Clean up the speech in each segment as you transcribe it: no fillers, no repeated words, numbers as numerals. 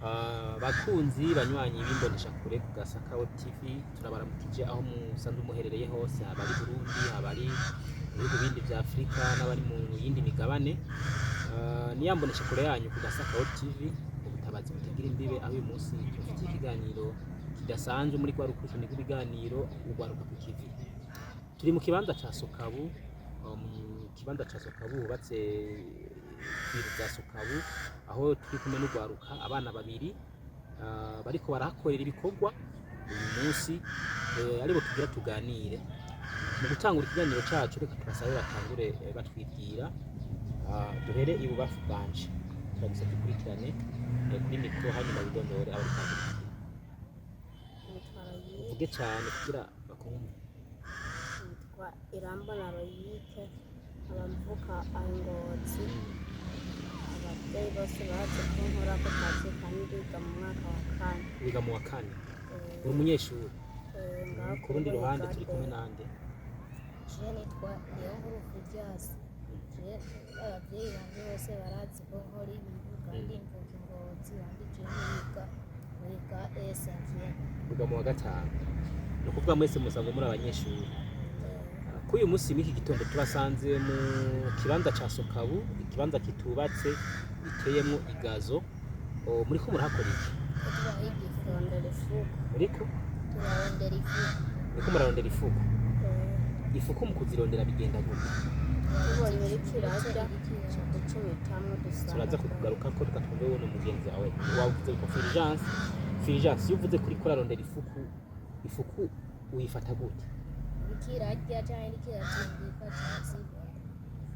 Bakunzi banywanyi b'imbonesha kure ku Gasakaho TV turabaramukije aho musanzwe muherereye hose, abari Burundi, abari mu bihugu bindi vya Afrika n'abari mu yindi migabane. Ni ya mbonesha kure yanyu ku Gasakaho TV, ubutabazi butagira imbibe, aho uyu munsi dufite ikiganiro kidasanzwe muri kwa rukurikirane rw'ibiganiro ugwaruka ku TV. Turi mu kibanza ca Sokabu, kibanza ca Sokabu hubatse ibiro vya Sokabu, aho turi kumwe n'ugwaruka abana babiri bariko barahakorera ibikorwa uyu munsi, aribo tugira tuganire. Mu gutangura ikiganiro cacu reka tubasabe batangure batwibwira, duhere ibubafu bwanje turagisa dukurikirane kuri mikro, hanyuma bidondore abari kwandika. Uvuge cane kugira bakumve. Irambona Royike, abavuka Ngozi, abavyeyi bose baje kunkora ko kazi kandi biga mu mwaka wa kane. Wiga mu wa kane? Uri umunyeshuri? Ku rundi ruhande turi kumwe nande? Je nitwa Niyonkuru Furyasi. Je abavyeyi banje bose barazi ko nkora ibintu kandi mvuka Ngozi, kandi je niga esankiye. Wiga mu wa gatanu? Ni ukuvuga mwese musanzwe muri abanyeshuri. Kuri uyu munsi w'iki gitondo turasanze mu kibanza ca Sokabu, ikibanza kitubatse giteyemwo igazo. Muriko murahakora iki? Turarondera ifuku. Muriko murarondera ifuku? Ifuku mu kuzirondera bigenda gute? Tubonye iriko irarya ducumitamwo dusanga. Turaza kugaruka ko reka twumve wowe n'umugenzi wawe wavuze ko Fulgence iyo uvuze kuri kurarondera ifuku uyifata gute? Ikirarya cyane ikiratimbika cyane.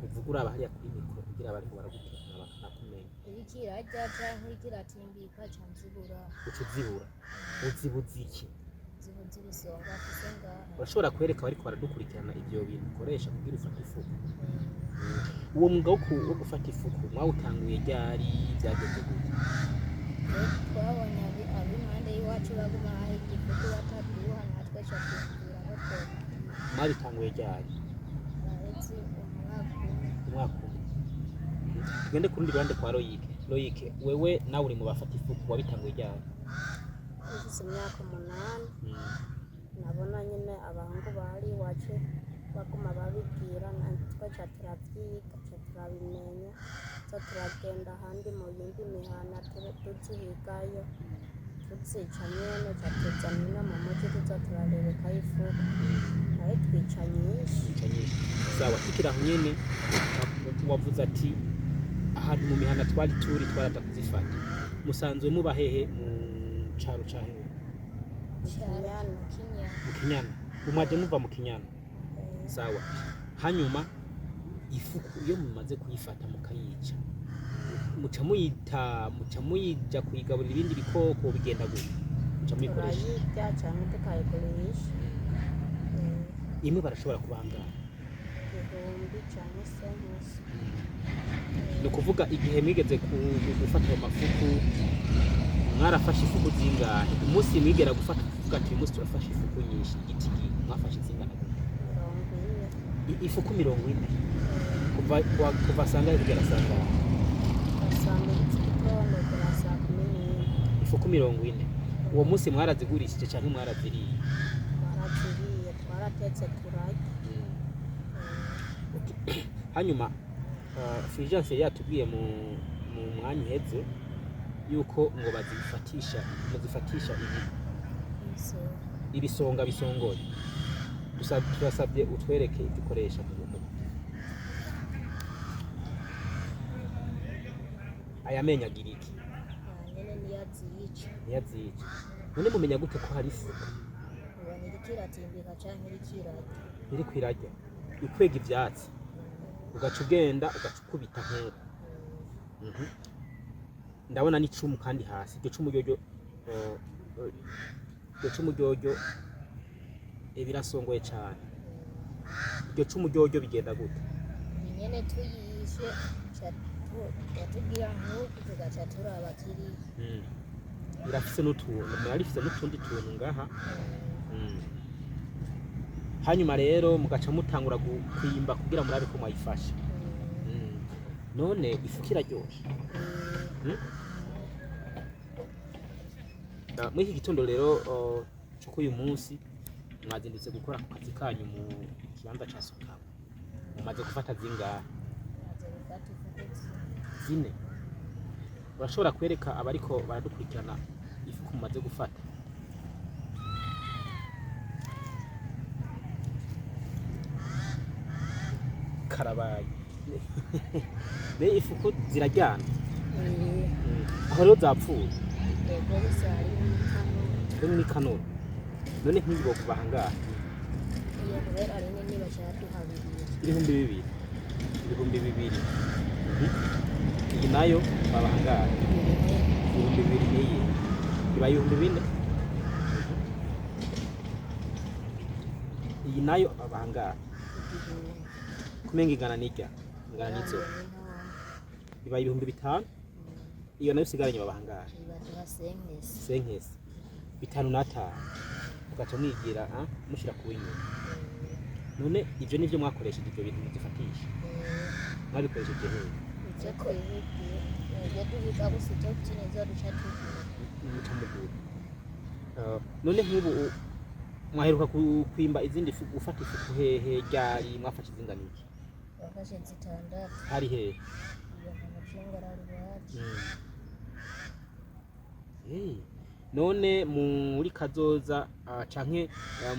Uvuga uraba hariya kuri mikro kugira abari ngo baraguteka bakakumenya. Ikirarya cyane ikiratimbika cyane zibura. Ukizibura? Uzibuza iki? Zibuza ibisonga kusenga. Urashobora kwereka abari ko baradukurikirana ivyo bintu ukoresha kugira ufate ifuku? Uwo mwuga wo gufata ifuku mwawutanguye ryari, byageze gute? Twabonye ab'impande y'iwacu baguma ahiga ifuku bataduha, natwe twatubwira ko mwabitanguye ryari? Umwaka umwe. Tugende ku rundi ruhande kwa Royike. Royike, wewe nawe uri mu bafata ifuku, wabitanguye ryari? Ufise imyaka 8. Nabona nyine abahungu bari iwacu baguma babibwira, natwe ca turavyiga, ca turabimenya, ca turagenda ahandi mu yindi mihana tuzihigayo, tuzica nyene, ca tuzana ino mu muji tuza turarerekayo ifuku. Nayo twica nyinshi. Sawa, tukiri aho nyene wavuze ati ahantu mu mihana twari turi twaraza kuzifata. Musanzwe muba hehe mu caro ca hehe? Mu Kinyana. Mwaje muva mu Kinyana? Sawa. Hanyuma ifuku iyo mumaze kuyifata mukayica, muca muyija kuyigaburira ibindi bikoko, bigenda gute? Muca muyikoresha? Turayirya canke tukayigurisha. Imwe barashobora kubangana 1000 canke 500. Ni ukuvuga igihe mwigeze gufata ayo mafuku mwarafashe ifuku zingahe? Umunsi mwigera gufata kuvuga ati uyu munsi turafashe ifuku nyinshi, igiti mwafashe zingana gute? 40. Ifuku 40? Kuva sangahe kugera sangahe? Basanga igitondo kurasa 10. Ifuku 40? Uwo munsi mwarazigurishije canke mwaraziriye? Twaraziriye, twaratetse turarya. Hanyuma Fulgence yatubwiye mu mwanya uheze yuko ngo muzifatisha ibisonga bisongoye. Turasabye utwereke ivyo ukoresha mu rugo. Aya menyo agira iki? nyene niyazica. Niyazica. None mumenya gute ko hari ifuku? Ubona ikiratimbika cyane ikirarya. Iri kwirarya ikwega ivyatsi, ugaca ugenda ugaca ukubita nk'uko. Ndabona n'icumu kandi hasi. Iryo cumu ryoryo birasongoye cane. Iryo cumu ryoryo bigenda gute? Nyene tuyishe batubwira nk'uku tugaca turaba kiri. Irafise n'utuntu, murarifise n'utundi tuntu ngaha. Hanyuma rero mugaca mutangura kwimba kugira murabe ko mwayifashe. None ifuku iraryoshe? muri iki gitondo rero cyo kuri uyu munsi mwazindutse gukora ku kazi kanyu mu kibanza ca Ukaba mumaze gufata zingahe? maze gufata ifuku Zine. Urashobora kwereka abariko baradukurikirana ifuku mumaze gufata? Karabaye. Be ifuku zirajyana aho rero zapfuye yego gusa hariho n'ikano rero ni kanoro none nk'ibwo kubaha ngaha iyo kubera ari nini bashaka duha ibihumbi bibiri 2000 iyi nayo babaha ngaha ibihumbi 2000 n'iyi iba 4000 iyi nayo babaha ngaha kumenga ingana n'ijya ingana n'izo iba 5000 iyo nayo usigaranye babaha ngaha baduha senkesi senkesi 5 ugaca mwigira mushira ku inyuma none ivyo nivyo mwakoresheje ivyo bintu muzifatisha mwabikoresheje hehe icyo twihigiye ibyo duhiga gusa icyo kineza duca tugira mutamugura none nk'ubu mwaheruka kwimba izindi gufata ifuku hehe ryari mwafashe izingana iki? wafashe 6 hari hehe? iyo amacinga ari iwacu none muri kazoza canke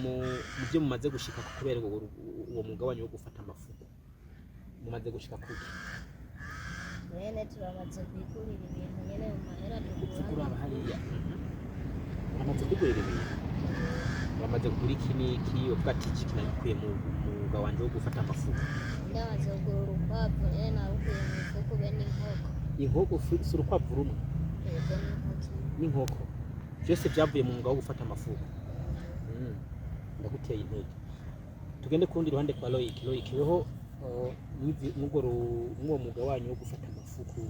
mu byo mumaze gushika kubera uwo mwuga wanyu wo gufata amafuku mumaze gushika kuki? nyene turamaze kwigurira ibintu nyene mu mahera kugura hariya bamaze kwigurira ibintu bamaze kugura iki n'iki uvuga ati iki kinabikuye mu mwuga wanje wo gufata amafuku ndamaze kugura urukwavu nyene narukuye mu ifuku be n'inkoko si urukwavu rumwe yego n'inkoko byose byavuye mu mwuga wo gufata amafuku ndaguteye intege tugende kundi ruhande kwa Loic weho mwuwo mwuga wanyu wo gufata amafuku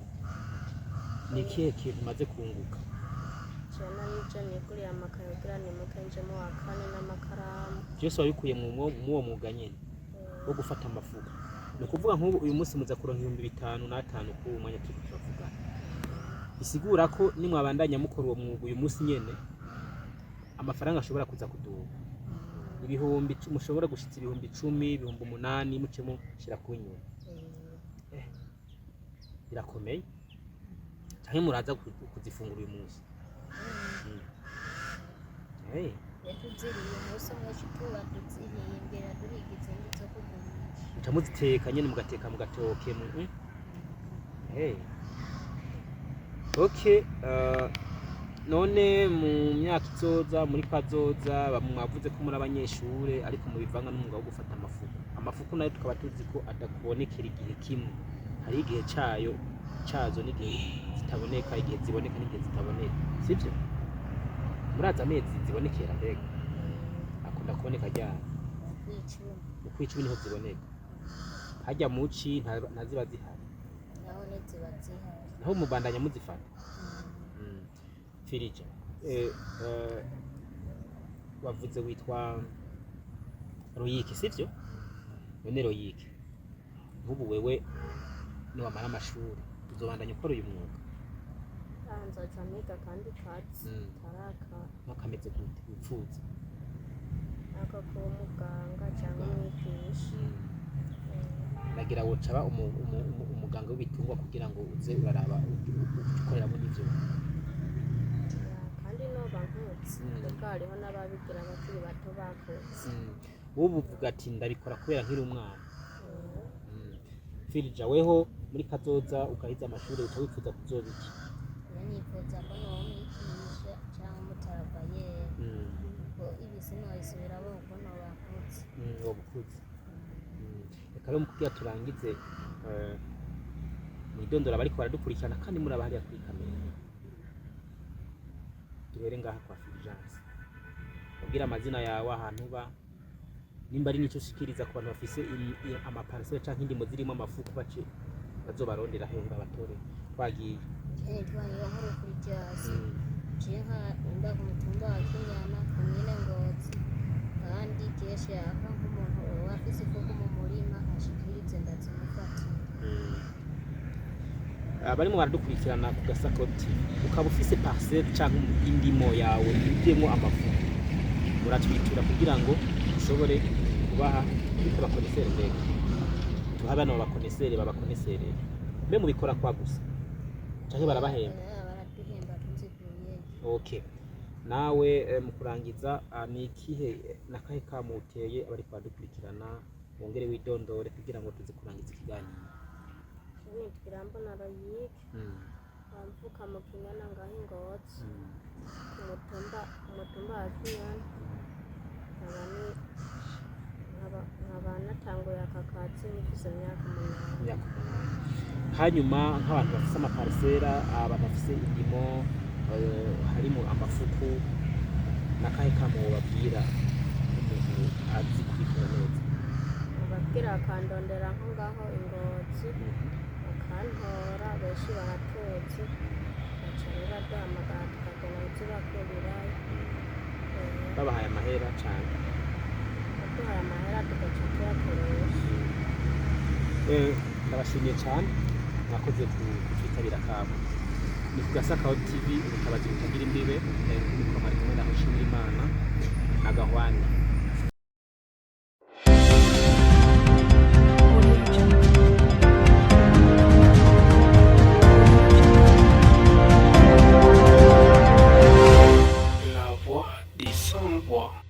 ni ikihe kintu umaze kunguka? jana n'ibyo niguriye amakaye kugira nimukenjemo wa kane n'amakaramu byose wabikuye mu uwo mwuga nyene wo gufata amafuku ni ukuvuga nk'ubu uyu munsi muza kuronka 5005 ku mwanya turi kuvuga bisigura ko nimwabandanya mukora uwo mwuga uyu munsi nyene amafaranga ashobora kuza kuduga ibihumbi mushobora gushitsa 10,000 8,000 mucemo shira ku nyuma birakomeye cyane muraza kuzifungura uyu munsi yatuziriye umunsi umwe tuba tuzihimbira turigize ndetse kugurisha muca muziteka nyene mugateka mu gatoke okay none mu myaka izoza muri kazoza mwavuze ko muri abanyeshure ariko mubivanga n'umwuga wo gufata amafuku nayo tukaba tuzi ko adakubonekera igihe kimwe hari igihe cazo n'igihe zitaboneka igihe ziboneka n'igihe zitaboneka sivyo muraza amezi zibonekera mbega akunda kuboneka ryari ukwicumi niho ziboneka hajya muci ntaziba zihari naho ziba zihari naho mubandanya muzifata Firija wavuze witwa Loic sivyo? None Loic nk'ubu wewe niwamara amashuri uzobandanya ukora uyu mwuga? nzoca niga kandi kazi taraka mwakameze gute wipfuza? ako kuba umuganga cyangwa umwigisha nagira wocaba umuganga w'ibitungwa kugira ngo uze uraraba ukoreramo n'ivyo kandi noba nkutse kuko hariho n'ababigira abakiri bato bakutse ubu uvuga ati ndabikora kubera nkiri umwana Firija weho muri kazoza ugahiza amashuri utawifuza kuzoba iki? nifuza ko nomwigisha cyangwa umutarabayeri ko ibisi noyisubiramo kuko nobakutse wabukuze reka rero mukubwira turangize mwidondora bariko baradukurikirana kandi muri abahariya kuri kamera duhere ngaha kwa Fulgence ubwira amazina yawe ahantu uba nimba ari nicyo ushikiriza ku bantu bafise amaparcelle canke indimo zirimo amafuku bace bazobarondera hehe babatore twagiye twanira nkuru kuri jazz nka unda ku mutumba wa Kinyana komine Ngozi kandi keshe yaka nk'umuntu wafise ifuku mu murima ashikirize ndazimufata barimo baradukurikirana ku Gasako TV ukaba ufise parcelle cyangwa indimo yawe ivyemo amafuku uratwitura kugira ngo ushobore kubaha bityo bakonesere mbega tuha bano babakonesere mbe mubikora kwa gusa canke barabahemba baraduhemba tuziguye. okay nawe mu kurangiza ni ikihe nakahe kamuteye abari kwadukurikirana wongere widondore kugira ngo tuze kurangiza ikiganiro. Nitwirambona Royike bamvuka mu Kinyana ngaho Ingozi ku mutumba wa Kinyana nkaba natanguye aka kazi mfise imyaka 8. Hanyuma nk'abantu bafise amaparisera abantu bafise indimo harimo amafuku nakahe kamo babwira umuntu azi kubikora neza. Babwira akandondera nko ngaho Ingozi akantora benshi baratuzi baca duhamagara tukagenda tubakurirayo babahaye amahera cyane baduhaye amahera tugaca tuyakoresha. Ndabashimiye cyane mwakoze kutwitabira kabo ni ku Gasako TV ubutabazi butagira imbibe niko mari kumwe na Imana na Gahwani. La voix des sans voix.